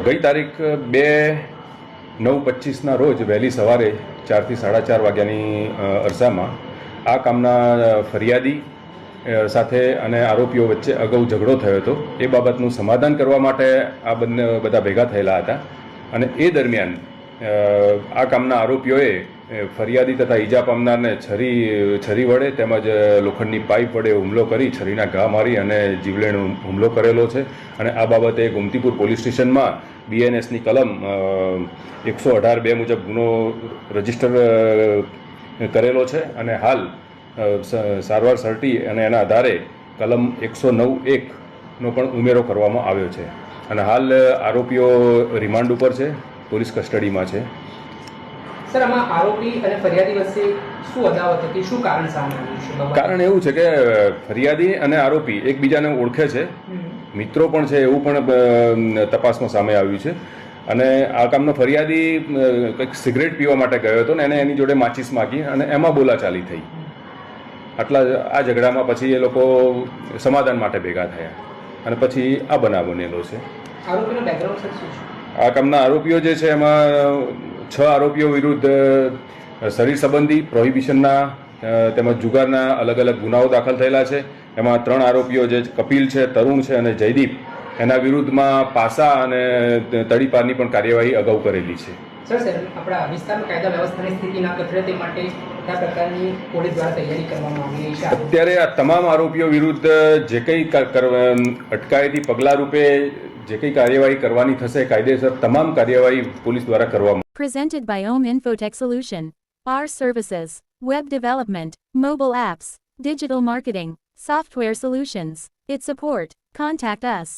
ગઈ તારીખ 2/9/25ના રોજ વહેલી સવારે 4 થી 4:30 વાગ્યાની અરસામાં આ કામના ફરિયાદી સાથે અને આરોપીઓ વચ્ચે અગાઉ ઝઘડો થયો હતો. એ બાબતનું સમાધાન કરવા માટે આ બધા ભેગા થયેલા હતા અને એ દરમિયાન આ કામના આરોપીઓએ ફરિયાદી તથા ઈજા પામનારને છરી વડે તેમજ લોખંડની પાઇપ વડે હુમલો કરી છરીના ઘા મારી અને જીવલેણ હુમલો કરેલો છે. અને આ બાબતે ગોમતીપુર પોલીસ સ્ટેશનમાં BNSની કલમ 118(2) મુજબ ગુનો રજીસ્ટર કરેલો છે અને હાલ સારવાર સર્ટી અને એના આધારે કલમ 109(1)નો પણ ઉમેરો કરવામાં આવ્યો છે અને હાલ આરોપીઓ રિમાન્ડ ઉપર છે, પોલીસ કસ્ટડીમાં છે. સર, આમાં આરોપી અને ફરિયાદી વચ્ચે શું અદાવત હતી, શું કારણ સામે આવ્યું છે? કારણ એવું છે કે ફરિયાદી અને આરોપી એકબીજાને ઓળખે છે, મિત્રો પણ છે, એવું પણ તપાસમાં સામે આવ્યું છે. અને આ કામનો ફરિયાદી કંઈક સિગરેટ પીવા માટે ગયો હતો ને એને એની જોડે માચીસ માગી અને એમાં બોલાચાલી થઈ. આટલા આ ઝઘડામાં પછી એ લોકો સમાધાન માટે ભેગા થયા અને પછી આ બનાવ બનેલો છે. આરોપીનો બેકગ્રાઉન્ડ સર શું છે? આ કામના આરોપીઓ જે છે એમાં 6 આરોપીઓ વિરુદ્ધ શરીર સંબંધી પ્રોહિબિશનના તેમજ જુગારના અલગ અલગ ગુનાઓ દાખલ થયેલા છે. એમાં 3 આરોપીઓ જે કપિલ છે, તરુણ છે અને જયદીપ, એના વિરુદ્ધમાં પાસા અને તડીપારની પણ કાર્યવાહી અગાઉ કરેલી છે. સર, આપણા વિસ્તારમાં કાયદા વ્યવસ્થાની સ્થિતિ ના કથળે તે માટે કયા પ્રકારની પોલીસ દ્વારા તૈયારી કરવામાં આવી રહી છે? અત્યારે આ તમામ આરોપીઓ વિરુદ્ધ જે કંઈ અટકાયતી પગલાં રૂપે જે કંઈ કાર્યવાહી કરવાની થશે, કાયદેસર તમામ કાર્યવાહી પોલીસ દ્વારા કરવામાં. Presented by Om Infotech Solution. Our services, web development, mobile apps, digital marketing, software solutions. Its support. Contact us.